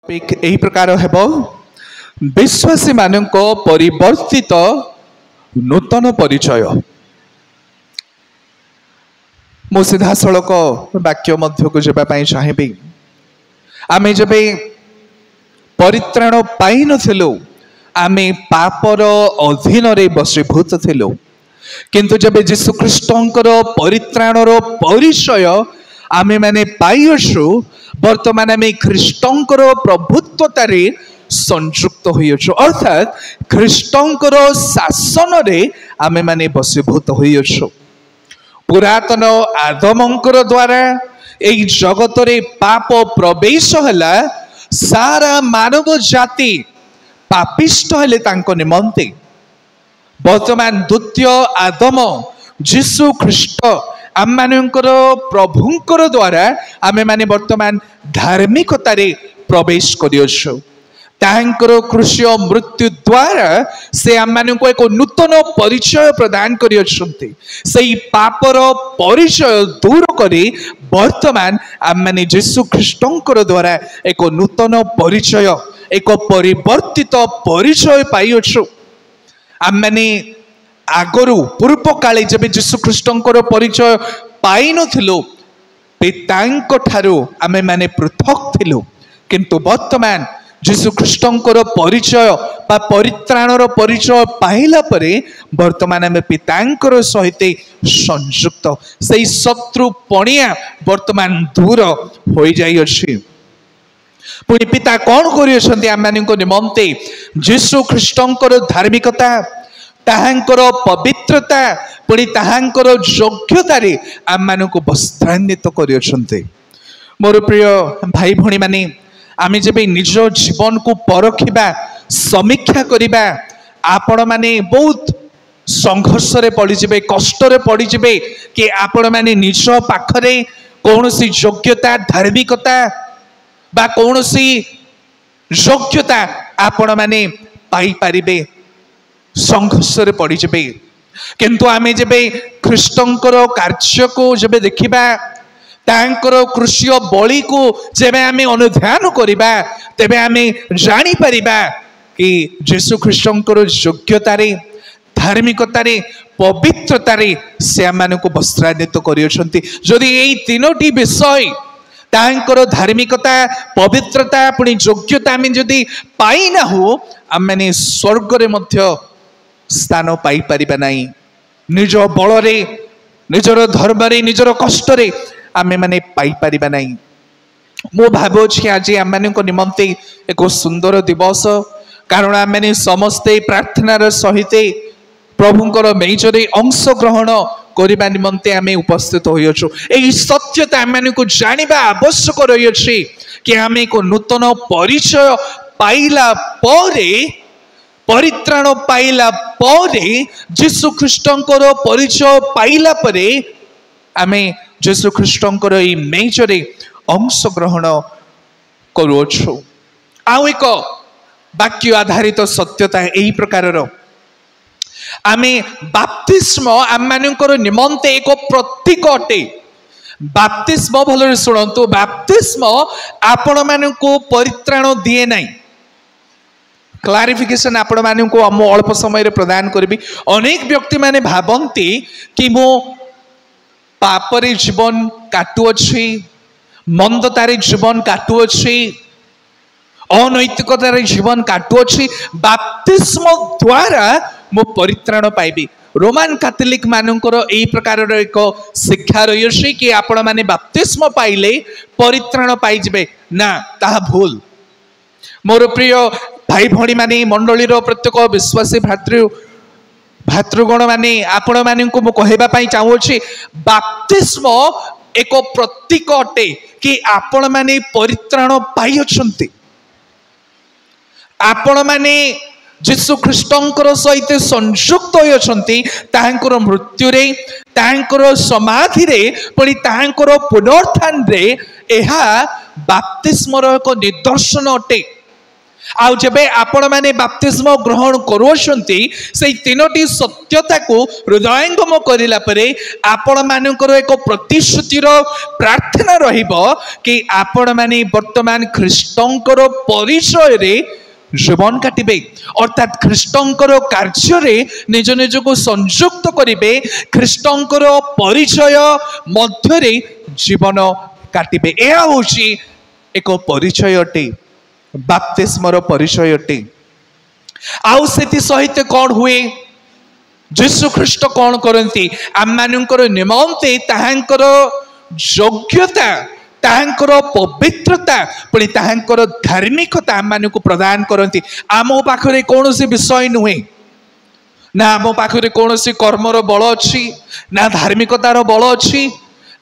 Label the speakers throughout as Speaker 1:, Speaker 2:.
Speaker 1: यही प्रकार हेब विश्वासी मानक परिवर्तित नूतन परिचय। मु सीधा सड़क वाक्य मध्य को जावाई चाहिए। आमे जब परित्राण पाई नथिलु आमे पापर अधीन रे बसीभूत थिलु, किंतु जब जीशु ख्रीष्टंकर परित्राणर परिचय आमे माने पाइछु, वर्तमान आमे ख्रीष्टंकर प्रभुत्वतार संयुक्त होइछु, अर्थात ख्रीष्टंकर शासन रे आमे माने बसीभूत होइछु। पुरातन आदमंकर द्वारा एई जगत रे पाप प्रवेश हला, सारा मानव जाति पापिष्ट हेले तांको निमंते। वर्तमान द्वितीय आदम जीशु ख्रीष्ट आम मानकर प्रभुंकर द्वारा आमे माने वर्तमान धार्मिकतार प्रवेश करियछु। तांकर कृष्य मृत्यु द्वारा से आम मानक एक नूतन परिचय प्रदान करियछन्ति। सेई पापर परिचय दूर करी वर्तमान आम माने जीशु ख्रीष्टंकर द्वारा एक नूतन परिचय, एक परिवर्तित परिचय पाइयछु। आम माने आगरू पूर्व काले जब जीशु ख्रीष्टंकर परिचय पाई नथिलु, पितांक ठारू आमे माने पृथक थिलु, किंतु वर्तमान जीशु ख्रीष्टंकर परिचय बा परित्राणर परिचय पाइला परे वर्तमान आमे पितांकर सहित संयुक्त, सेई शत्रु पणिया वर्तमान दूर होई जाई अछि। पुणी पिता कौन करियछन्ति आम मानक निमंते? जीशु ख्रीष्टंकर धार्मिकता, ताहांकर पवित्रता, पुणी ताहांकर योग्यतारे आम मानक वस्त्रान्वित करियछन्ति। मोर प्रिय भाई भणी माने, आमे जब निज जीवन को परखिबा, समीक्षा करिबा, आपण माने बहुत संघर्ष रे पड़ी जिबे, कष्ट रे पड़ी जिबे कि आपण माने निज पाखरे कौनसी योग्यता, धार्मिकता बा कौनसी योग्यता आपण माने पाई पारिबे, संघर्ष रे पड़ी जिबे। किंतु आमे जबे ख्रीष्टंकर कार्य को जबे देखिबा, तांकर कृष्य बलि को जेबे आमे अनुध्यान करिबा, तेबे आमे जानि परिबा कि जीशु ख्रीष्टंकर योग्यतारे, धार्मिकतारे, पवित्रतारे से आमानकु वस्त्रान्वित करियछन्ति। जदि एई तीनोटी विषय तांकर धार्मिकता, पवित्रता, पुणी योग्यता आमे जदि पाई ना हो, आमे स्वर्ग रे मध्य स्थान पाई परिबा नाही। निज बल रे, निजर धर्म रे, निजर कष्ट रे आमे माने पाई परिबा नाही। मो भाबुछि आज आम मानक निमंते एक सुंदर दिवस, कारण आम माने समस्ते प्रार्थनार सहित प्रभुंकर मेजरे अंश ग्रहण करबा निमंते आमे उपस्थित होइछु। एई सत्यता आम मानक जानिबा आवश्यक रहिछि कि आमे एक नूतन परिचय पाइला परे, परित्राण पाइला परे, जीशु ख्रीष्टंकर परिचय पाइला परे आमे जीशु ख्रीष्टंकर एई मेजरे अंश ग्रहण करुछु। आउ एक वाक्य आधारित सत्यता एई प्रकारर, आमे बाप्तिस्म आम मानकर निमंते एक प्रतीक अटे। बाप्तिस्म भलरे सुनंतु, बाप्तिस्म आपण मानकु परित्राण दिए नाही। क्लारिफिकेशन आपण मानकु हम अल्प समय रे प्रदान करबी। अनेक व्यक्ति माने भाबंती कि मो पापरे जीवन काटुअछि, मंदतारे जीवन काटुअछि, अनैतिकतारे जीवन काटुअछि, बाप्तिस्म द्वारा मो परित्राण पाइबी। रोमान कैथोलिक मानकर एई प्रकार एक शिक्षा रहिछि कि आपण माने बाप्तिस्म पाइले परित्राण पाइ जिबे ना, ताहा भूल। मोर प्रिय भाई भणी माने, मंडलीर प्रत्येक विश्वासी भातृगण माने, आपण मानकु मु कहबा पई चाहूछि, बाप्तिस्म एक प्रतीक अटे कि आपण माने परित्राण पाई अछंती। आपण माने जीशु ख्रीष्टंकर सहित संयुक्त होई अछंती, तांकर मृत्यु रे, तांकर समाधि रे, पुणी तांकर पुनरुत्थान रे। एहा बाप्तिस्मर एक निदर्शन अटे। आउ जेबे आपण माने बपतिस्म ग्रहण करूछंती से तीनोटी सत्यता को हृदयंगम करिला परे आपण मानकर एक प्रतिश्रुतिर प्रार्थना रहिबो कि आपण माने वर्तमान ख्रीष्टंकर परिचय रे जीवन काटिबे अर्थात ख्रीष्टंकर कार्य रे निज निज को संयुक्त करिबे ख्रीष्टंकर परिचय मध्य रे जीवन काटिबे एहा होची एक परिचय अटे बाप्तिस्मर परिचय अटे आउ सेति सहित कौन हुए यीशु ख्रीष्ट कौन करती आम मानकर निमंते ताहांकर योग्यता ताहांकर पवित्रता पुणी ताहांकर धार्मिकता आम मान को प्रदान करती आम पाखरे कौन सी विषय नुहे ना आम पाखरे कौन सी कर्मर बल अच्छी ना धार्मिकतार बल अच्छी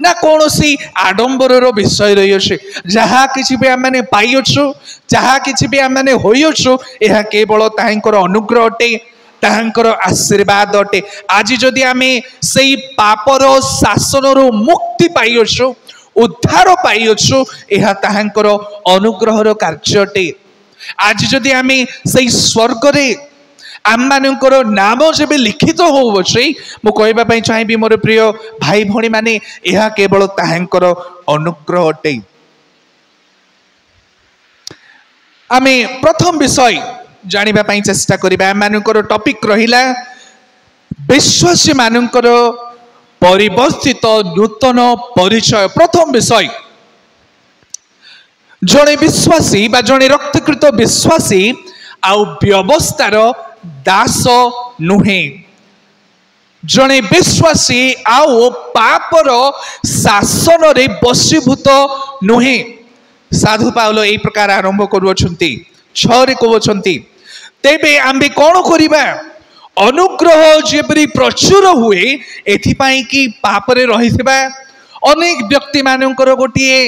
Speaker 1: ना कौन सी आडंबर विषय रही अच्छे जहाँ किसी भी आम मैंने पाइछु जहाँ किसी भी आम मैंने होइछु यह केवल ताहांकर अनुग्रह अटे ताहांकर आशीर्वाद अटे आज जदि आमे सेई पापर शासन मुक्ति पाइछु उद्धार पाइछु यह ताहांकर अनुग्रहर कार्य अटे आज जदि आमे सेई स्वर्ग रे आम मानकर नाम जब लिखित हो मु कहवाई चाहिए मोर प्रिय भाई भौणी माने यह केवल ताहांकर अनुग्रह अटे आमे प्रथम विषय जानिबा पई चेष्टा करिबा आम मानकर टॉपिक रहिला विश्वासी मानकर परिवर्तित नूतन परिचय प्रथम विषय जड़े विश्वासी बा जड़े रक्तकृत विश्वासी आउ व्यवस्थार दास नुहे जड़े विश्वासी आउ पापर शासन रे बशीभूत नुहे साधु पाउल एई प्रकार आरंभ करुछंती 6 रे कहउछंती तेबे आम्बे कोन करिबा अनुग्रह जेपरी प्रचुर हुए एथिपाई कि पापरे रहिथिबा अनेक व्यक्ति मानकर गोटिए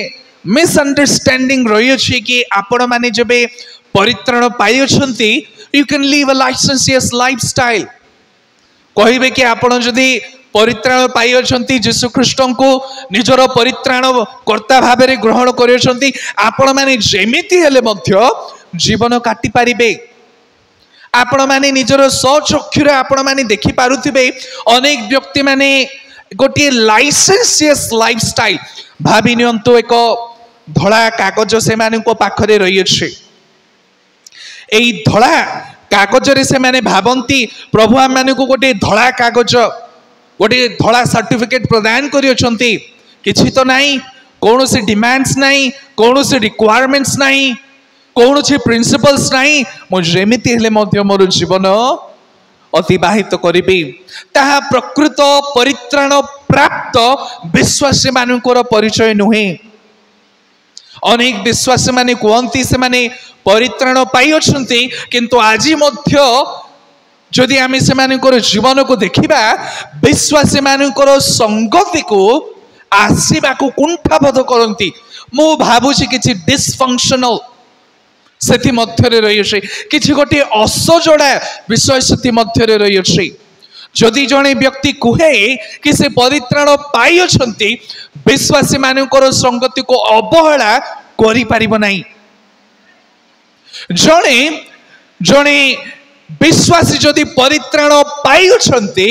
Speaker 1: मिसअंडरस्टैंडिंग रही अछि कि आपण माने जबे परित्राण पाई अछंती you can live a licentious lifestyle कहिबे कि आपण जदि परित्राण पाई अछंती यीशु ख्रीष्ट को निजर परित्राण कर्ता भाव में ग्रहण करिसंती आपण माने जेमिति हेले मध्य जीवन काटि पारिबे आपण माने निजर स्वचक्षुरे आपण माने देखि पारुथिबे अनेक व्यक्ति माने गोटे लाइसेंसियस लाइफस्टाइल भाभी नियंतु एक धड़ा कागज से माने को पाखरे रही अछि एई धड़ा कागज रे से माने भाबंती प्रभु आम माने को गोटे धड़ा कागज गोटे धड़ा सर्टिफिकेट प्रदान करि अछंती किछि तो नाही कोनोसी डिमांड्स नाही कोनोसी रिक्वायरमेंट्स नाही कोनोसी प्रिंसिपल्स नाही मो जेमिति हेले मध्य मोर जीवन अतिबाहित करिबी ताहा प्रकृत परित्राण प्राप्त विश्वासी मानकर परिचय नुहे अनेक विश्वासी माने कहती से माने परित्राण पाई अछंती किंतु आज मध्य जदि आमे से मानकर जीवन को देखिबा विश्वासी मानकर संगति को आसीबा को कुंठाबोध करंती मु भाबुछि किछि डिसफंक्शनल सेति मध्य रे रही अछि किछि गोटे असजोड़ा विषय सेति मध्य रे रही अछि जदि जने व्यक्ति कुहे कि से परित्राण पाई अछंती विश्वासी मानकर संगति को अवहेला करि परिबो नाही जने जने विश्वासी जदि परित्राण पाई अछंती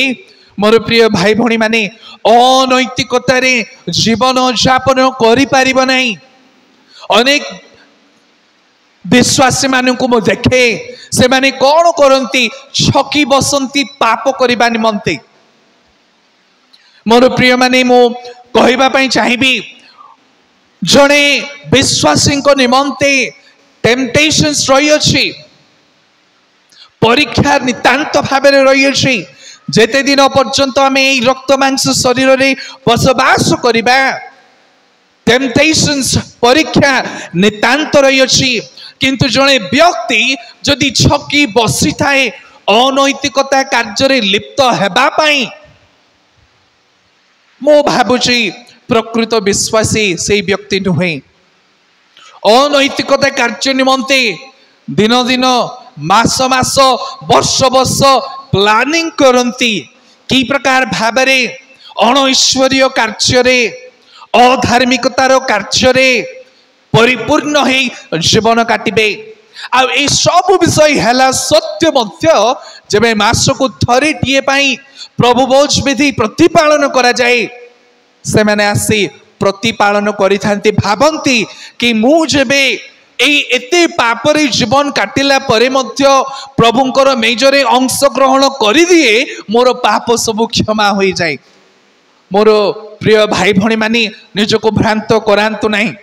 Speaker 1: मोर प्रिय भाई भौणी माने अनैतिकता रे जीवन यापन करि परिबो नाही अनेक विश्वासी मानू मु देखे से माने कौन करती छकी बसंती पाप करबा निमंते मोर प्रिय माने मु कहबा पई चाहिबी जणे विश्वासी निमंते टेम्पटेशंस रही अछि परीक्षा नितांत भाव में रही अछि जेते दिन पर्यंत आमे एई रक्त मांस शरीर रे बसवास करिबा टेम्पटेशंस परीक्षा नितांत रही अछि किंतु जड़े व्यक्ति जदि छकी बसी थाए अनैतिकता कार्य लिप्त हेबापाई मो भाबुची प्रकृत विश्वासी से व्यक्ति नुहे अनैतिकता कार्य निमंते दिन दिन मास मास वर्ष वर्ष प्लानिंग करती कि प्रकार भाव अणईश्वरीय कार्य अधार्मिकतार कार्य परिपूर्ण है जीवन काटिबे आ सब विषय है सत्य मध्य जब मासक थरे टीए प्रभु भोज विधि प्रतिपालन करा जाए से मैंने आसी प्रतिपालन करी भावती कि मुझे एते पापरे जीवन काटिला परे मध्य प्रभुंकर मेजरे अंश ग्रहण कर दिए मोर पाप सब क्षमा हो जाए। मोर प्रिय भाई भणी मानी निजको भ्रांत करांतु नहीं।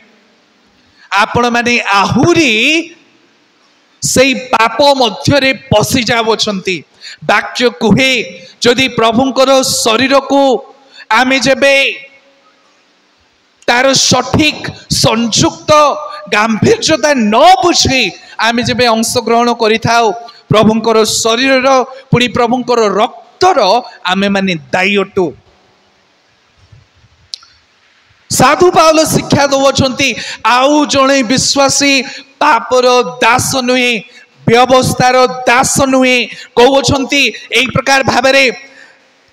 Speaker 1: आपण माने आहुरी से पाप मध्य पशि जाउछंती। वाक्य कुहे जदि प्रभुंकर शरीर को आमे जेबे तार सठिक संयुक्त गांभीर्यता न बुझे आमे जेबे अंश ग्रहण करिथाउ प्रभुंकर शरीर पुणी प्रभुंकर रक्तर आमे माने दायी अटु। साधु पाउल शिक्षा दौरान आउ जड़े विश्वासी पापर दास नुहे व्यवस्थार दास नुहे कहते यही प्रकार भाव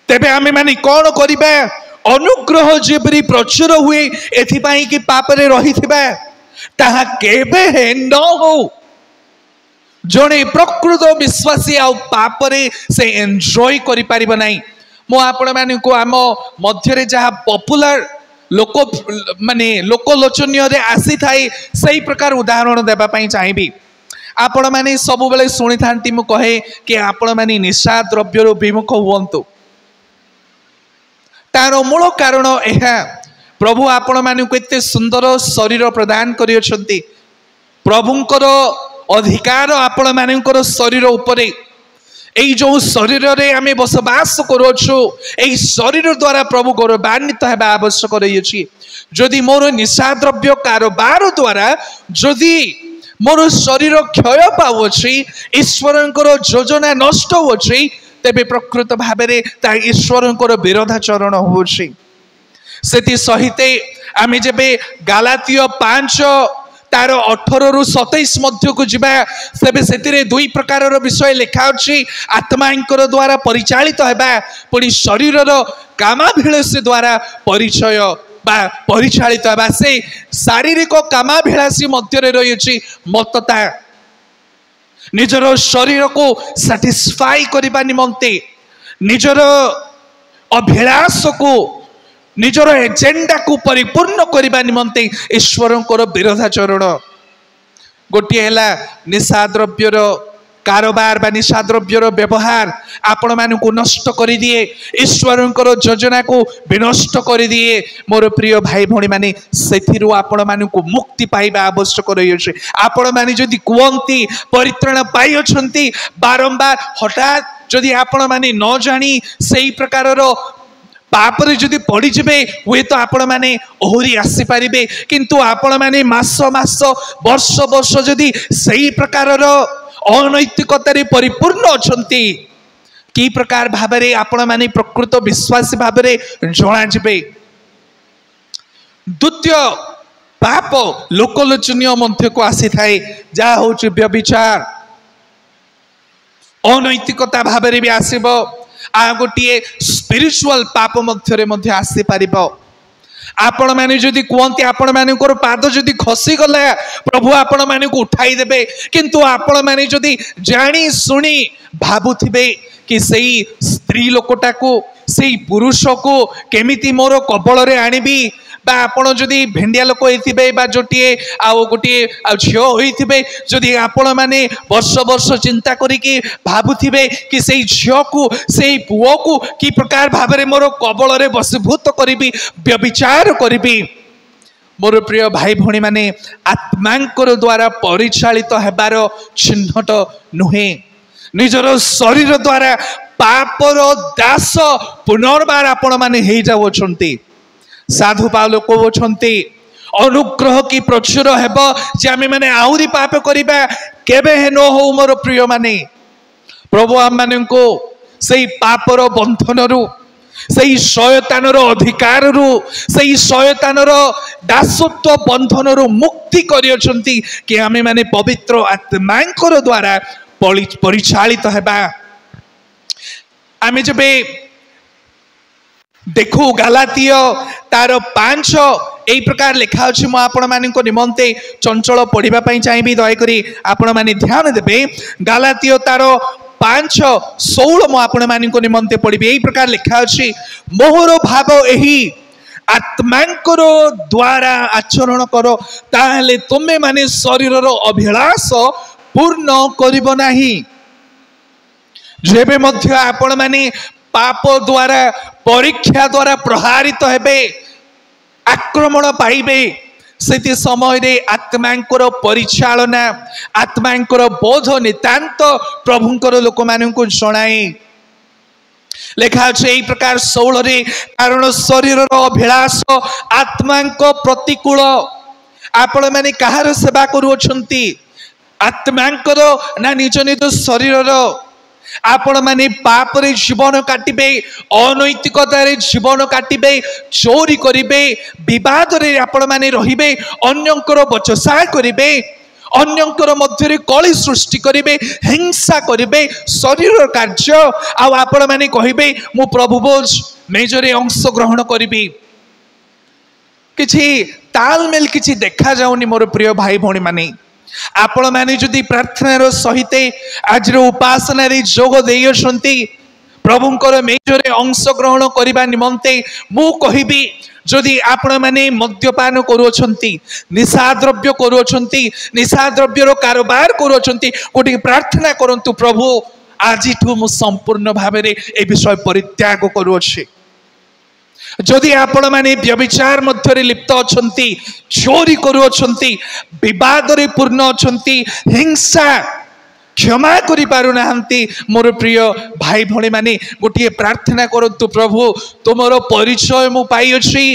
Speaker 1: तेबे आमे माने कौन करिबा अनुग्रह जेपरी प्रचुर हुए एथिपाई कि पापरे रहिथिबा ताहा केबे हे न हो। जड़े प्रकृत विश्वासी आ पापरे से एंजॉय करि परिबा नाही। मो आपण माने को आम मध्य जहा पॉपुलर लोक माने लोकलोचनीय आसी थाए सही प्रकार उदाहरण देवाई चाहिए। आपण माने सब बेले शुणी था मु कहे कि आपण माने निशा द्रव्यर विमुख हुंतु। तार मूल कारण यह प्रभु आपण माने को एते सुंदर शरीर प्रदान करियछंती। प्रभुंकर अधिकार आपण मानकर शरीर उपरे এই जो शरीर रे आमे बसवास करूछु এই शरीर द्वारा प्रभु गौरवान्वित हेबा आवश्यक रही। जदि मोर निशा द्रव्य कारोबार द्वारा जदि मोर शरीर क्षय पाउछि ईश्वरंकर योजना नष्ट होछि तेबे प्रकृत भाबरे ता ईश्वरंकर विरोधाचरण होछि। सेति सहिते आमे जेबे गालातिय 5 तार 18 रु 27 मध्य को जीवा सेबे सेतिरे दुई प्रकार विषय लिखा अछि। आत्मांकर द्वारा परिचालित हेबा पुणी शरीरर कामाभिलाषी द्वारा परिचय बा परिचालित हेबा। से शारीरिक कामाभिलाषी मध्य रही अछि मतता निजर शरीर को सैटिस्फाई करबा निमंते निजर अभिलाष को निजर एजेंडा को परिपूर्ण करने निमंते ईश्वरंकर विरोधाचरण। गोटे है निशा द्रव्यर कारोबार बा निशा द्रव्यर व्यवहार आपण मानू नष्ट कर दिए ईश्वरंकर योजना को विनष्ट कर दिए। मोर प्रिय भाई भणी माने सेथिरु आपण मानू मुक्ति पाइबा आवश्यक रही। आपण माने जदि कहती परित्राण पाई अछंती बारंबार हठात जदि आपण माने न जानी सही प्रकार पापरे जदि पड़ी जिबे हुए तो आपण माने ओहरी आसी पारिबे। किंतु आपण माने मास मास वर्ष वर्ष जदि सही प्रकार अनैतिकतारे परिपूर्ण अछंती की प्रकार भाबरे आपण माने प्रकृत विश्वासी भाबरे जणा जिबे। द्वितीय पाप लोकलोचनीय मध्य को आसी थाए जा होछि व्यभिचार अनैतिकता भाबरे भी आसीबो। आ गोटे स्पिरिचुअल पाप मध्य आसी पारिबो। आपण माने जदि कहते आपण मानकर पाद जदि खसी गला प्रभु आपण माने को उठाई देबे किंतु आपण माने जदि जानी सुनी भाबुथिबे कि सही स्त्री लोकटा को सही पुरुष को केमिति मोर कबल रे आनिबी बा आपण जदि भेंडिया लोक होइथिबे बा जोटिए आ गोटिए आ झियो होइथिबे जदि आपण माने वर्ष वर्ष चिंता करिकि भाबुथिबे कि सेई झियो को सेई पुओ को की प्रकार भाबरे मोर कबल रे बसीभूत करिबी व्यभिचार करिबी। मोर प्रिय भाई भणी माने आत्मांकर द्वारा परिचालित हेबार चिन्हट नुहे निजर शरीर द्वारा पापर दास पुनर्बार आपण माने हेइ जाउछंती। साधु पाउल कहते अनुग्रह की प्रचुर हेब जे आमे माने आहुरी पाप करिबा केबे हे न हो। मोर प्रिय माने प्रभु आम माननको सही पापर बंधनरु सही शयतानर अधिकाररु सही शयतानर दासत्व बंधनरु मुक्ति करियछंती कि आमे माने पवित्र आत्मांकर द्वारा परिचालित हेबा। आमे जबे देखो गालातिय तार 5 यही प्रकार लिखा अच्छे मुझे आपण मान निमंते चंचल पढ़ाई चाहिए दयाकोरी आपण मैंने ध्यान देवे गालातियो तार 5:16 मु आपण मान निमंते पढ़ी यही प्रकार लिखा अच्छी मोहर भाव यही आत्मांकर द्वारा आचरण करो ताहले तुमे माने शरीर अभिलाष पूर्ण करिबो नाही जेबे मध्य आपण माने पाप द्वारा परीक्षा द्वारा प्रहारित हेबे आक्रमण पाइबे से समय रे आत्मांकर परिचालना आत्मांकर बोध नितांत प्रभुंकर लोक मानू जनाए लेखा अच्छे यही प्रकार 16 रे कारण शरीर अभिलाष आत्मांक प्रतिकूल आपण माने कहार सेवा करूछंती आत्मांकर ना निज निज शरीर आपण माने पाप रे जीवन काटिबे अनैतिकता रे जीवन काटिबे चोरी करिबे विवाद रे आपण माने रहिबे अन्यंकर बचसा करिबे अन्यंकर मध्य कली सृष्टि करिबे हिंसा करिबे शरीर कार्य आपण माने कहिबे मु प्रभु बोझ मेजरे अंश ग्रहण करिबी किछि तालमेल किछि देखा जाउनी मोर प्रिय भाई भौणी माने आपण माने जदि प्रार्थनार सहित आज उपासना जोग देइछंती प्रभुंकर मेजरे अंश ग्रहण करबा निमंते मु कहिबी जदि आपण माने मद्यपान करूछंती निशा द्रव्य करूछंती निशा द्रव्यर कारोबार करूछंती कोटी प्रार्थना करंतु प्रभु आजिठू मु संपूर्ण भाव में ए विषय परित्याग करूछे जदि आपण माने व्यभिचार मध्य लिप्त अछंती चोरी करूछंती विवाद रे पूर्ण अछंती हिंसा क्षमा करि पारु नाहंती मोर प्रिय भाई भौणी माने गोटे प्रार्थना करंतु प्रभु तुमरो परिचय मु पाई अछि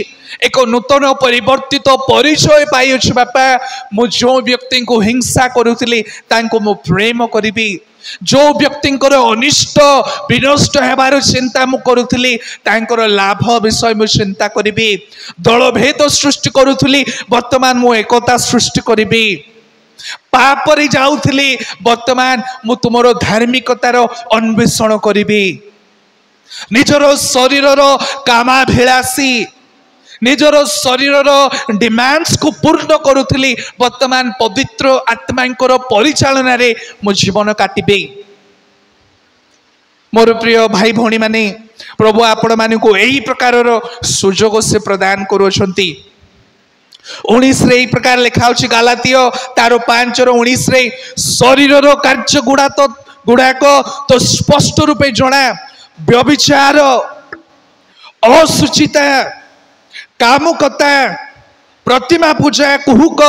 Speaker 1: एक नूतन परिवर्तित परिचय पाई अछि बापा मु जो व्यक्ति को हिंसा करूथिली तांको मु प्रेम करिबी जो व्यक्ति अनिष्ट विनष्ट हेबार चिंता मु करूथिली तांकर लाभ विषय मु चिंता करिबी दल भेद सृष्टि करूथिली वर्तमान मु एकता सृष्टि करिबी पाप रे जाउथिली वर्तमान मु तुमरो धार्मिकतार अन्वेषण करिबी निजर शरीर कामाभिलाषी निजर शरीर डिमांड्स को पूर्ण करूथिली वर्तमान पवित्र आत्मांकर परिचालन रे मो जीवन काटिबे मोर प्रिय भाई भौणी माने प्रभु आपण मानकु एही प्रकार सुजोग से प्रदान करूछंती 19 रे एही प्रकार लिखा होछि गालातियो तारो 5:19 रे शरीर कार्य गुड़ाक तो स्पष्ट रूपे जणा व्यभिचार असुचिता कामुकता प्रतिमा पूजा कुहुक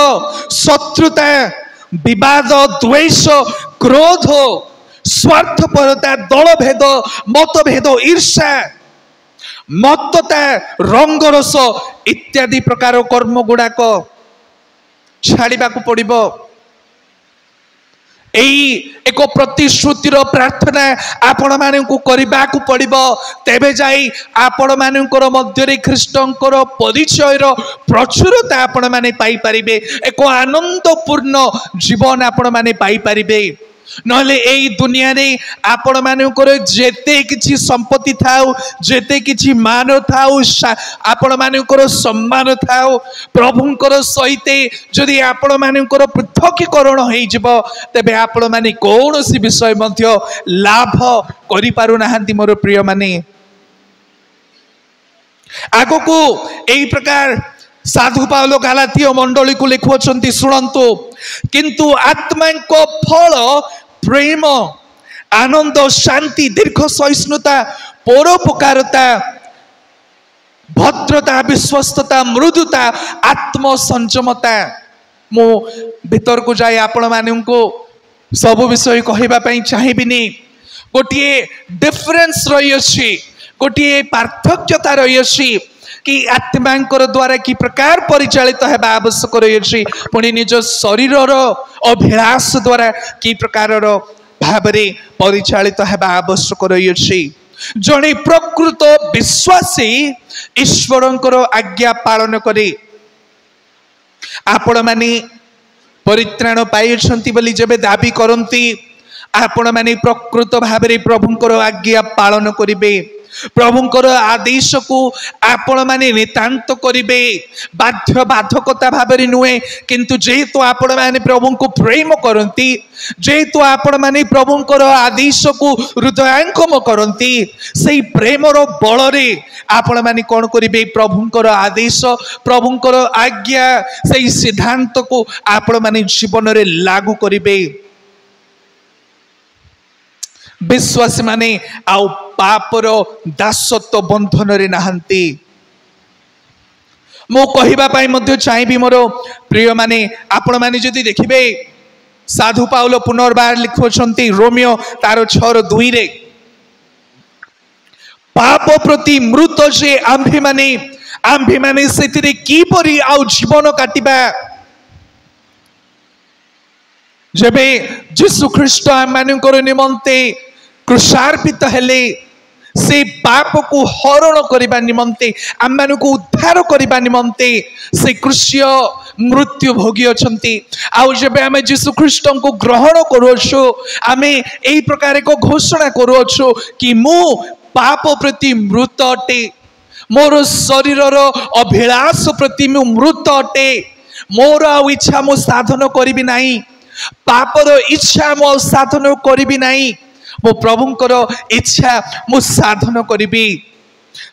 Speaker 1: शत्रुता विवाद द्वेष क्रोध स्वार्थपरता दलभेद मतभेद ईर्षा मत्तता रंगरस इत्यादि प्रकार कर्म गुड़ाक छाड़िबा को पड़िबो एक प्रतिश्रुतिर प्रार्थना आपण मानकु करबा को पड़िबो तेबे जाई आपण मानकर मध्य ख्रीष्टंकर परिचयर प्रचुरता आपण माने पाई परिबे एक आनंदपूर्ण जीवन आपण माने पाई परिबे नहले एई दुनिया रे आपण मानकर जेते किछि संपत्ति थाउ जेते किछि मान थाउ आपण मानकर सम्मान थाउ प्रभुंकर सहित जदि आपण मानकर पृथकीकरण होई जिवो तबे आपण माने कोनोसी विषय मध्य लाभ करि पारु नाहंती मोर प्रिय माने आगो को एई प्रकार साधु पाउलो गालातियो मंडली को लिखुछंती सुनंतु किंतु आत्मा को फल प्रेम आनंद शांति दीर्घ सहिष्णुता परोपकारता भद्रता विश्वस्तता मृदुता आत्म संयमता मो भीतर को जाए आपण मानू सब विषय कहबा पई चाहिबिनी गोटे डिफरेंस रही अछि गोटे पार्थक्यता रही अछि कि आत्मांकर द्वारा कि प्रकार परिचालित हेबा आवश्यक रही पुणी निज शरीर अभिलाष द्वारा कि प्रकार भाव परिचालित हेबा आवश्यक रही जड़े प्रकृत विश्वासी ईश्वरंकर आज्ञा पालन करे आपण माने परित्राण पाइछंती बोली जबे दाबी करंती आपण माने प्रकृत भाव प्रभुंकर आज्ञा पालन करिवे प्रभुंकर आदेश को आपण माने नितांत करिवे बाध्य बाधकता भाबरे नुहे किंतु जेहेतु आपण माने प्रभु को प्रेम करंती जेहेतु आपण माने प्रभुंकर आदेश को हृदयांगम करंती सेई प्रेमर बल रे आपण माने कोन करिवे प्रभुंकर आदेश प्रभुंकर आज्ञा सेई सिद्धांत को आपण माने जीवन रे लागू करिवे विश्वासी माने आउ पापर दासत्व बंधन रे नहांती मो कहिबा पाई मध्य चाहिबी मोर प्रिय माने आपण माने जदि देखिबे साधु पाउल पुनर्बार लिखुछंती रोमियो तार 6:2 रे पाप प्रति मृत जे आंभे माने सेतिरे की परि आउ जीवन काटिबा जबे यीशु ख्रीष्ट आमानकर निमंते क्रूसार्पित हेले से पाप को हरण करने निमंते आम को उद्धार करने निमंते से क्रूसीय मृत्यु भोगी अछंती आउ जबे आमे यीशु ख्रीष्ट को ग्रहण करूछु आमे एई प्रकार को घोषणा करूछु कि मु पाप प्रति मृत अटे मोर शरीर अभिलाष प्रति मु मृत अटे मोर इच्छा मु साधन करिबि नाही पापर इच्छा मु साधन करिबि नाही मो प्रभुंकर इच्छा मु साधन करिबी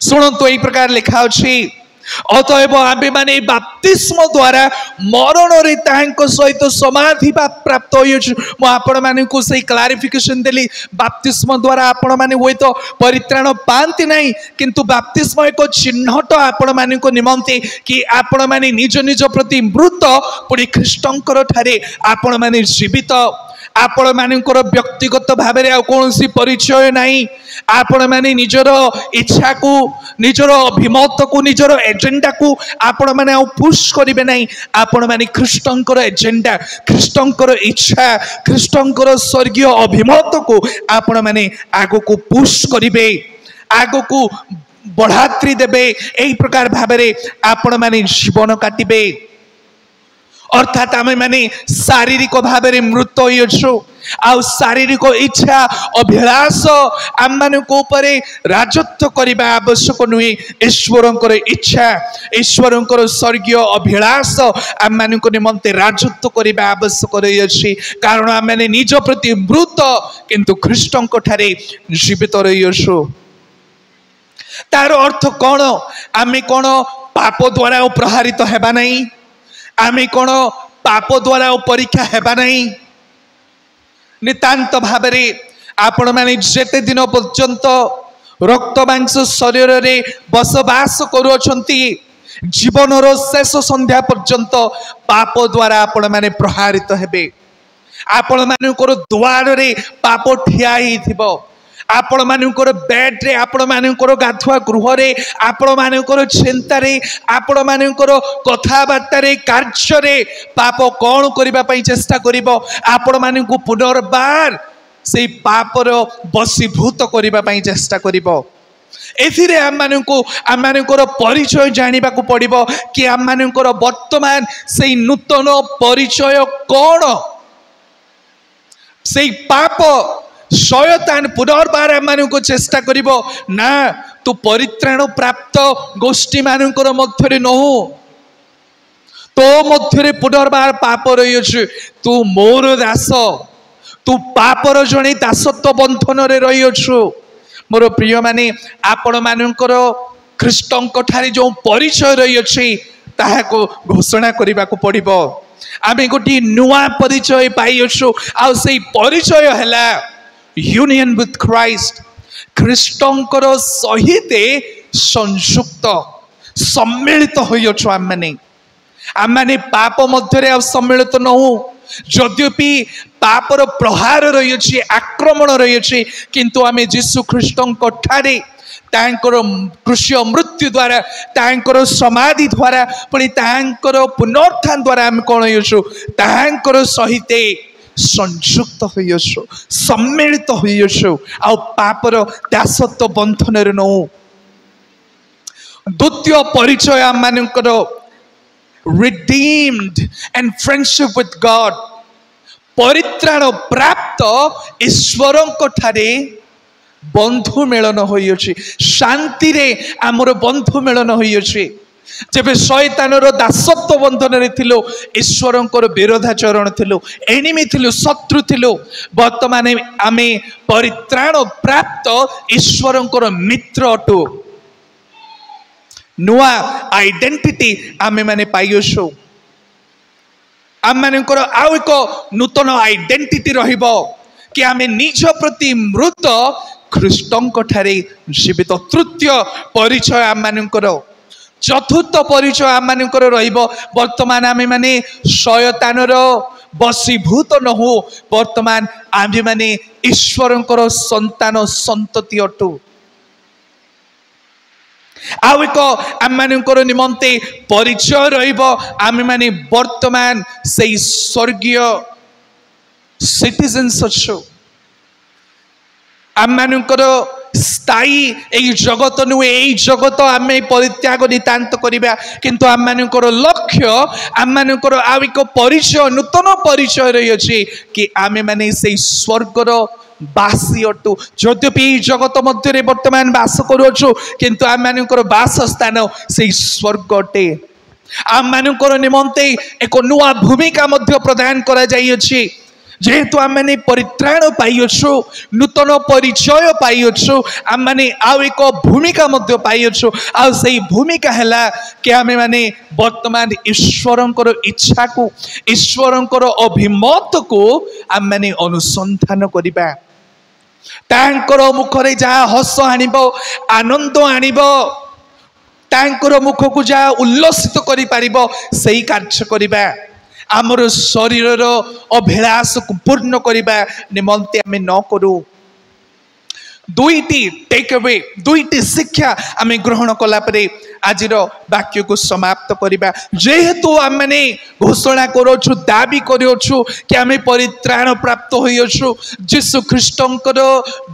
Speaker 1: शुणु यही प्रकार लिखा अछि अतएव आमे माने बपतिस्म द्वारा मरण रे तांको सहित समाधि प्राप्त होइछु मो आपण माने को सही क्लैरिफिकेशन देली बपतिस्म द्वारा आपण माने होय तो परित्राण पांति नाही किंतु बपतिस्म एक चिन्हट आपण माने को निमंते कि आपण माने निज निज प्रति मृत पुणी ख्रीष्टंकर ठारे आपण माने जीवित आपण मानकर व्यक्तिगत भाव में कौन परिचय नहीं आपण माने निजर इच्छा को निजर अभिमत को निजर एजेंडा को आपण माने पुश करिवे नहीं आपण माने ख्रीष्टंकर एजेंडा ख्रीष्टंकर इच्छा ख्रीष्टंकर स्वर्गीय अभिमत को आपण माने आगो को पुश करिवे आगो को बढ़ात्री देबे एई प्रकार भाव में आपण माने जीवन काटिबे अर्थात आमे माने शारीरिक भाव में मृत होइछु आ शारीरिक इच्छा अभिलाष आम मान को ऊपर राजत्व करने आवश्यक नुहे ईश्वरंकर इच्छा ईश्वरंकर स्वर्गीय अभिलाष आम मान निमंते राजत्व करने आवश्यक रही अछि कारण आम मैंने निज प्रति मृत किंतु ख्रीष्टंक ठारे जीवित रही अछि तार अर्थ कौन आमे कौन पाप द्वारा प्रहारित हेबा नहीं आमे कौन पाप द्वारा परीक्षा हेबा नहीं नितांत भाव में आपण माने जेते दिन पर्यंत रक्त मांस शरीर रे बसवास करूछंती जीवन रो शेष संध्या पर्यंत पाप द्वारा आपण माने प्रहारित हेबे आपण मानकर द्वार रे पाप ठिया ही थिबो आपण मानकर बेड रे आपण मानकर गाधुआ गृह रे आपण मानकर चिंता रे आपण मानकर कथाबार्ता रे कार्य रे पाप कौन करबा पई चेष्टा करिवो आपण मानकु पुनर्बार से पापर बसीभूत करबा पई चेष्टा करिवो एथिरे आम मानकर परिचय जानिबा को पड़िबो कि आम मानकर वर्तमान से नूतन परिचय कौन से पाप शयतान पुनर्बार आम को चेष्टा करिवो ना तू परित्राण प्राप्त गोष्ठी मानकर मध्य नहु तो मध्य पुनर्बार पाप रही अछि तू मोर दास तू पापर जणे दासत्व बंधन रे रही अछु मोर प्रिय माने आपण मानकर ख्रीष्टंक ठारे जो परिचय रही अछि ताहा को घोषणा करिबा को पड़िबो आमे गोटी नुआ परिचय पाई अछु आ सेई परिचय हला यूनियन विथ क्राइस्ट ख्रीष्टंकर सहित संयुक्त सम्मिलित होइछु आम माने पाप मध्य सम्मिलित नहु यद्यपि पापर प्रहार रही अछि आक्रमण रही अछि किंतु आमे यीशु ख्रीष्टंक ठारे तांकर क्रूसीय मृत्यु द्वारा तांकर समाधि द्वारा पुणी तांकर पुनरुत्थान द्वारा आम कौन होइछु तांकर सहित संयुक्त होइछु सम्मिलित होइछु आ पापर दासत्व बंधन रे नो द्वितीय परिचय आम मानकर redeemed and friendship with God परित्राण प्राप्त ईश्वरंक ठारे बंधु मिलन होइछि शांति रे आमर बंधु मिलन होइछि जेबे शैतानर दासत्व बंधन रे थिलो ईश्वरंकर विरोधाचरण थिलो एनिमी थिलो शत्रु थिलो वर्तमान आमे परित्राण प्राप्त ईश्वरंकर मित्र अटु नुआ आइडेंटिटी आमे माने पाइयोसु आम मानकर आउ एक नूतन आइडेंटिटी रहिबो कि आमे निज प्रति मृत ख्रीष्टंक ठारे जीवित तृतीय परिचय आम मानकर चतुर्थ परिचय आम मानकर रहिबो वर्तमान आमे माने शयतानर बसीभूत न हो वर्तमान आमे माने ईश्वरंकर संतान संतति अटु आउ एक आम मानकर निमंते परिचय रहिबो आमे माने वर्तमान से स्वर्गीय सिटीजन्स अच्छो आम मानकर स्थायी एई जगत नुहे एई जगत आमे परित्याग नितांत करिबा किंतु आम मानकर लक्ष्य आम मानकर आउ एक परिचय नूतन परिचय रही अछि कि आमे माने से स्वर्गर बासी अटु यद्यपि जगत मध्य वर्तमान बास करुछु किंतु आम मानकर बास स्थान से स्वर्ग अटे आम मानकर निमंते एक नुआ भूमिका मध्य प्रदान करा जाई अछि जेहेतु आम माने परित्राण पाइछु नूतन परिचय पाइछु आम माने आउ एक भूमिका मध्य पाइछु आ सही भूमिका हैला कि आमे माने वर्तमान ईश्वरंकर इच्छा को ईश्वरंकर अभिमत को आम माने अनुसंधान करिबा तांकर मुखरे जा हस आनिबो आनंद आनिबो तांकर मुख को जा उल्लसित करि पारिबो सही कार्य करिबा आमर शरीर अभिलाष को पूर्ण करने निमंते आमे न करू दुईटी टेक अवे दुईटी शिक्षा आमे ग्रहण कला परे आज वाक्य को समाप्त करवा जेहेतु आम मैंने घोषणा करोछु दाबी करोछु कि आमे परित्राण प्राप्त होइछु जीशु ख्रीष्टंकर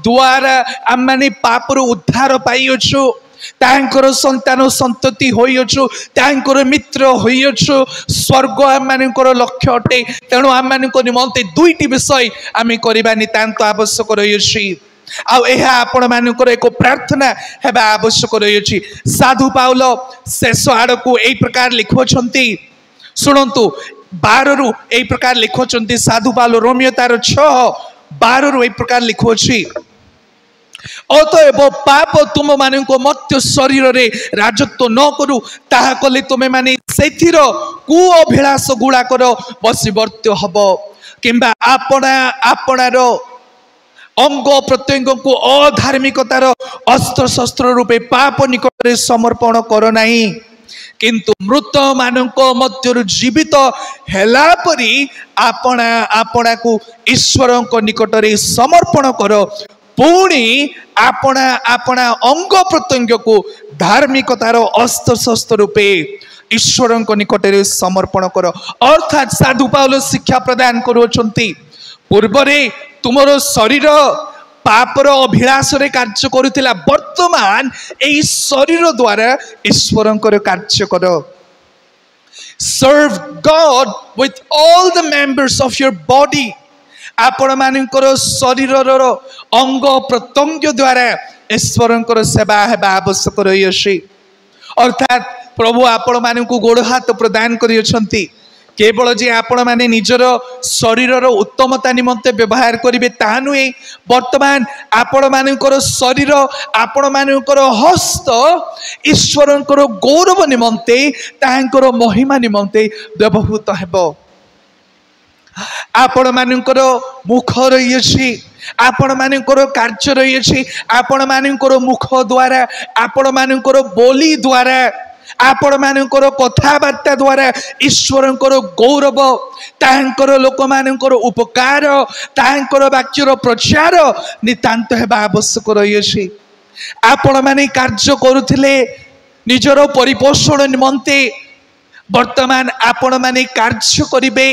Speaker 1: द्वारा आम मैंने पापर उद्धार पाइछु तांकर संतान संतति होइछु तांकर मित्र होइछु स्वर्ग आम मानकर लक्ष्य अटे तेणु आम मानक निमंते दुईटी विषय आमे करबा नितांत आवश्यक रहिछि आउ एहा आपण मानकर एक प्रार्थना हेबा आवश्यक रहिछि साधु पाउल शेष आड़कू एई प्रकार लिखुछंती सुनंतु 12 रु एई प्रकार लिखुछंती साधु पाउल रोमियो तार 6:12 रु एई प्रकार लिखुछि अतएव पाप तुम मान को मत शरीर रे राजत्व न करू ताहा कले तुमे माने सेथिर कु अभिलाष गुड़ाकर बसीवर्त्य हब किंबा आपणा आपणार अंग प्रत्यंग को अधार्मिकतार अस्त्र शस्त्र रूपे पाप निकट रे समर्पण कर नाही किंतु मृत मानक मध्य जीवित हेला परी आपणा आपणा को ईश्वर निकट रे समर्पण कर पुणी आपणा आपणा अंग प्रत्यंग को धार्मिकतार अस्त्र शस्त्र रूपे ईश्वर निकट रे समर्पण कर अर्थात साधु पाउल शिक्षा प्रदान करुछंती पूर्वरे तुमरो शरीर पापर अभिलाष रे कार्य करुथिला वर्तमान एई शरीर द्वारा ईश्वर कार्य कर serve God with all the members of your body आपण मानकर शरीर अंग प्रत्यंग द्वारा ईश्वर सेवा हेबा आवश्यक रही अर्थात प्रभु आपण मानक गोड़ हाथ प्रदान करियछंती केवल जे आपण माने निजर शरीर उत्तमता निमंते व्यवहार करिवे ता नुहे वर्तमान आपण मानकर शरीर आपण मानकर हस्त ईश्वरंकर गौरव निमंते तांकर महिमा निमंते व्यवहृत हेबो आपण मानकर मुख रही आपण मानकर कार्य रही आपण मानकर मुख द्वारा आपण मानकर बोली द्वारा आपण मानकर कथाबार्ता द्वारा ईश्वरंकर गौरव तांकर लोक मानकर उपकार तांकर वाक्यर प्रचार नितांत हेबा आवश्यक रही आपण माने कार्य करुथिले निजर परिपोषण निमंते वर्तमान आपण माने कार्य करिवे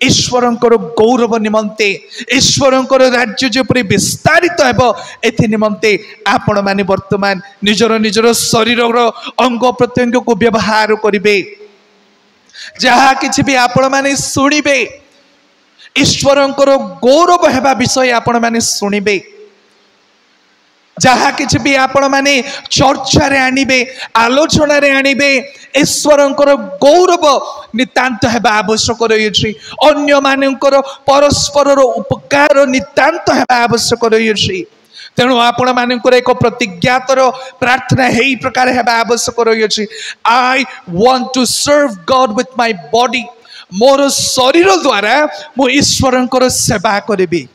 Speaker 1: ईश्वरंकर गौरव निमंते ईश्वरंकर राज्य जेपरि विस्तारित हेबो एथि निमंते आपण माने वर्तमान निजर निजर शरीर अंग प्रत्यंग को व्यवहार करिवे जहा किछि भी आपण माने सुनिबे ईश्वरंकर गौरव हेबा विषय आपण माने सुनिबे जहा किछि भी आपण माने चर्चा रे आनिबे आलोचना रे आनिबे ईश्वरंकर गौरव नितांत हेबा आवश्यक रहिछि अन्य मानकर परस्पर उपकार नितांत हेबा आवश्यक रहिछि तेणु आपण मानकर एक प्रतिज्ञातर प्रार्थना हेई प्रकार हेबा आवश्यक रहिछि I want to serve God with my body मोर शरीर द्वारा मु ईश्वरंकर सेवा करिबी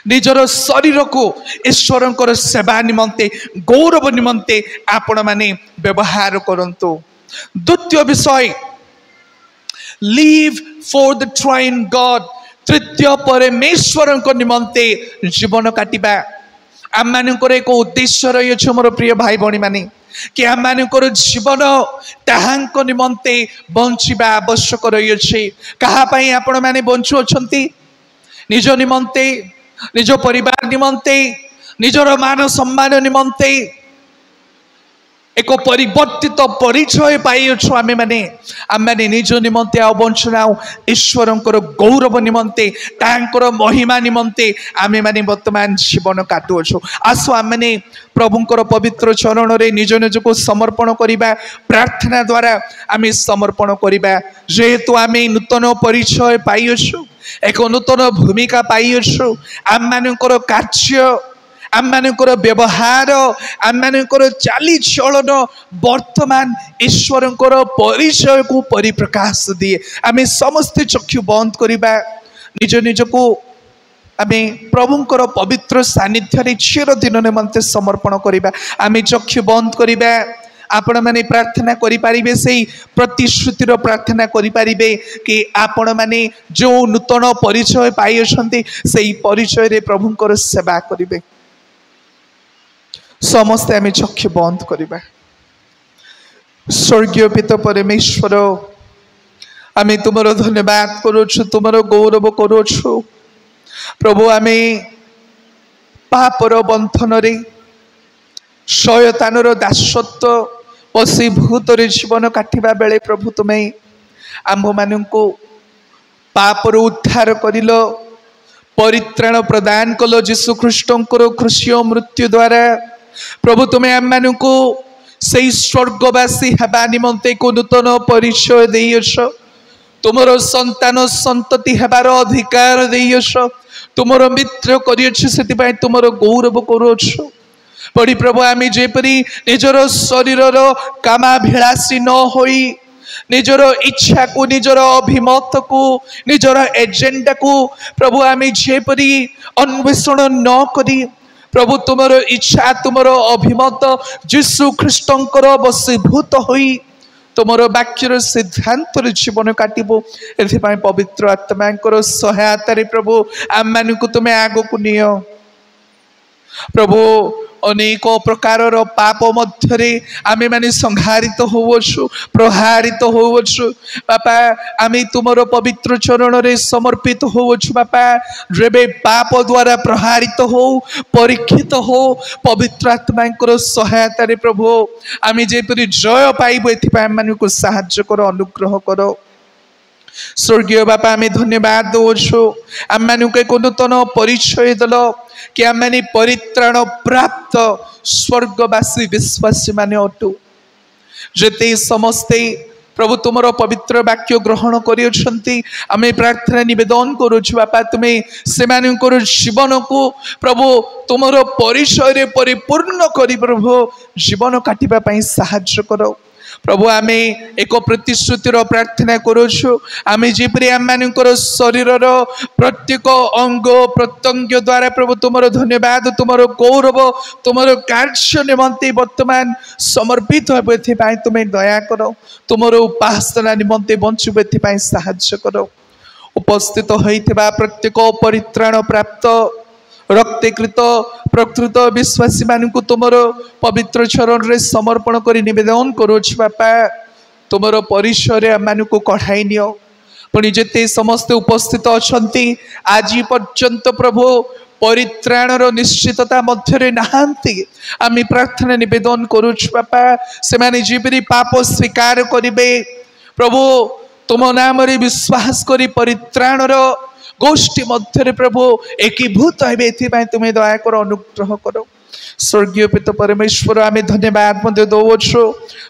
Speaker 1: निजर शरीर को ईश्वरंकर सेवा निमंते गौरव निमंते आपण माने व्यवहार करंतु द्वितीय विषय live for the triune God तृतीय परमेश्वरंकर निमंते जीवन काटिबा आम मानकर एक उद्देश्य रही मोर प्रिय भाई भणी माने कि आम मानकर जीवन ताहांक निमंते बंचिबा आवश्यक रही कहा पई आपण माने बंचु अछंती निज निमंते निज परिवार निमंते निजर मान सम्मान निमंते एक परिवर्तित परिचय पाइछु आमे माने निज निमंते आ बंचना ईश्वरंकर गौरव निमंते तांकर महिमा निमंते आमे माने वर्तमान जीवन काटुछु आसो आमे प्रभुंकर पवित्र चरण रे निज निज को समर्पण करिबा प्रार्थना द्वारा आमे समर्पण करिबा जेहेतु आमे नूतन परिचय पाइछु एक नूतन भूमिका पाइछु आम मानकर कार्य आम मानकर व्यवहार आम मानकर चाली चलन वर्तमान ईश्वरंकर परिचय को परिप्रकाश दिए आमे समस्त चक्षु बंद करिबा निज निज को आमे प्रभुंकर पवित्र सानिध्य रे चिर दिन निमंते समर्पण करिबा आमे चक्षु बंद करिबा आपण माने प्रार्थना करि पारिबे सेही प्रतिश्रुतिर प्रार्थना करि पारिबे कि आपण माने जो नूतन परिचय पाइ अछंती सेही परिचय रे प्रभुंकर सेवा करिबे समस्त आमे चक्षु बंद करिबा स्वर्गीय पिता परमेश्वर आमे तुमरो धन्यवाद करूछु तुमरो गौरव करूछु प्रभु आमे पापर बंधन रे शयतानर दासत्व वशीभूत जीवन काटिबा बेले प्रभु तुम्हें आम्भ मानू पापर उद्धार करिल परित्राण प्रदान कल जीशु ख्रीष्टंकर क्रूसीय मृत्यु द्वारा प्रभु तुम्हें आम मानू से स्वर्गवासी हेबा निमंते को नूतन परिचय देइछ तुमर संतान संतति हेबार अधिकार देइछ तुमर मित्र करिछ सेति तुमर गौरव करूछ पढ़ी प्रभु आमे जेपरी निजर शरीर कामाभिलाषी न होई निजर इच्छा को निजर अभिमत को निजर एजेंडा को प्रभु आमे जेपरी अन्वेषण न करी प्रभु तुमर इच्छा तुमर अभिमत जीशु ख्रीष्टंकर वशीभूत होई तुमर वाक्यर सिद्धांत जीवन काटबो एथिपाई पवित्र आत्मांकर सहायता प्रभु आम मानू तुम्हें आग को नियो प्रभु अनेक प्रकार पाप मध्य आमे माने संहारित होवछु प्रहारित होवछु बापा आमे तुमरो पवित्र चरण रे समर्पित होवछु बापा जेबे पाप द्वारा प्रहारित हो परीक्षित हो पवित्र आत्मांकर सहायता रे प्रभु आमे जेपरि जय पाइबो एथिपा आम मानकु सहाय्य करो अनुग्रह करो स्वर्गीय बापा आमे धन्यवाद दोछु आम मानकु एक नूतन परिचय दल कि आम माने परित्राण प्राप्त स्वर्गवासी विश्वासी माने अटु जेते समस्ते प्रभु तुमरो पवित्र वाक्य ग्रहण करियछंती आमे प्रार्थना निवेदन करूछु बापा तुमे सेमानकर जीवन को प्रभु तुमरो परिचय रे परिपूर्ण करी प्रभु जीवन काटिबा पई सहाय्य करो प्रभु आमे एक प्रतिश्रुतिर प्रार्थना करूछु आमे जेपरि आम मानकर शरीर प्रत्येक अंग प्रत्यंग द्वारा प्रभु तुमरो धन्यवाद तुमरो गौरव तुमरो कार्य निमंते वर्तमान समर्पित हेबो एथिपाई तुमे दया करो तुमरो उपासना निमंते बंचुबो एथिपाई सहाय्य करो उपस्थित होइथिबा प्रत्येक परित्राण प्राप्त रक्तकृत प्रकृत विश्वासी मानू तुमर पवित्र चरण रे समर्पण करी निवेदन करूछ बापा तुमर परिचय मानू कढ़ाई नियो पुणी जेते समस्त उपस्थित अछंती आज पर्यंत प्रभु परित्राणर निश्चितता मध्य नहांती आमी प्रार्थना निवेदन करूछ बापा से माने जीवरी पाप स्वीकार करिबे प्रभु तुम नाम रे विश्वास करी परित्राणर गोष्ठी मध्य प्रभु एकीभूत हे तुम्हें दया कर अनुग्रह करो स्वर्गीय पिता परमेश्वर आम धन्यवाद दौछु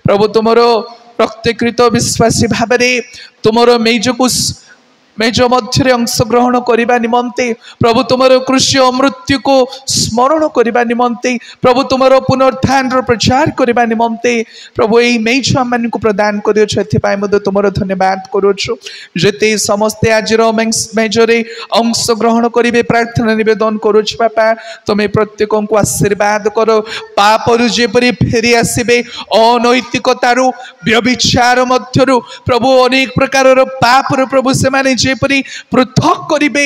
Speaker 1: प्रभु तुमर रक्तकृत विश्वासी भाव तुमर मेज मध्य अंशग्रहण करने निमंते प्रभु तुमर कृष्य मृत्यु को स्मरण करने निमंते प्रभु तुमर पुनरुत्थान प्रचार करने निमंते प्रभु यही मेज आम मान प्रदान कर तुम धन्यवाद करते समस्ते आज मेजरे अंशग्रहण करेंगे प्रार्थना निवेदन करुच बापा तुम्हें प्रत्येक को आशीर्वाद कर पापरु जेपरी फेरी आसबे अनैतिकतार व्यभिचार मध्यरु प्रभु अनेक प्रकार पापर प्रभु से जेपरी पृथक करिवे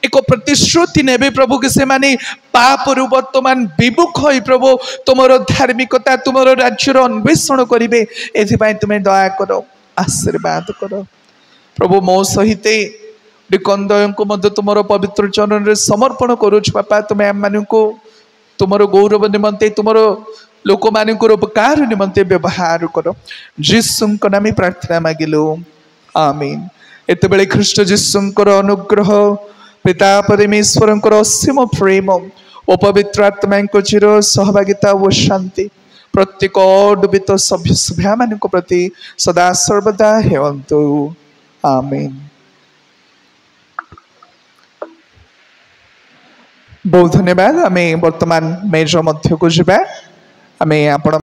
Speaker 1: एक प्रतिश्रुति नेबे प्रभु के से माने पापरु वर्तमान विमुख होई प्रभु तुमर धार्मिकता तुमर राज्यर अन्वेषण करिवे एथिपाई तुम्हें दया करो आशीर्वाद करो प्रभु मो सहित निकंदय को मध्य तुमर पवित्र चरण रे समर्पण करुछ बापा तुम्हें आम मान को तुमर गौरव निमंते तुमर लोक मान उपकार निमंते व्यवहार करो जीसु नाम प्रार्थना मागिलु आमीन एते बेले ख्रीष्ट जीसुंकर अनुग्रह पिता परमेश्वर असीम प्रेम और पवित्र आत्मा चिर सहभागिता और शांति प्रत्येक डुबित सभ्य सभ्या मान प्रति सदा सर्वदा हेवंतु आमीन। बहुत धन्यवाद। आम वर्तमान मेज मध्य को जावा आम आपण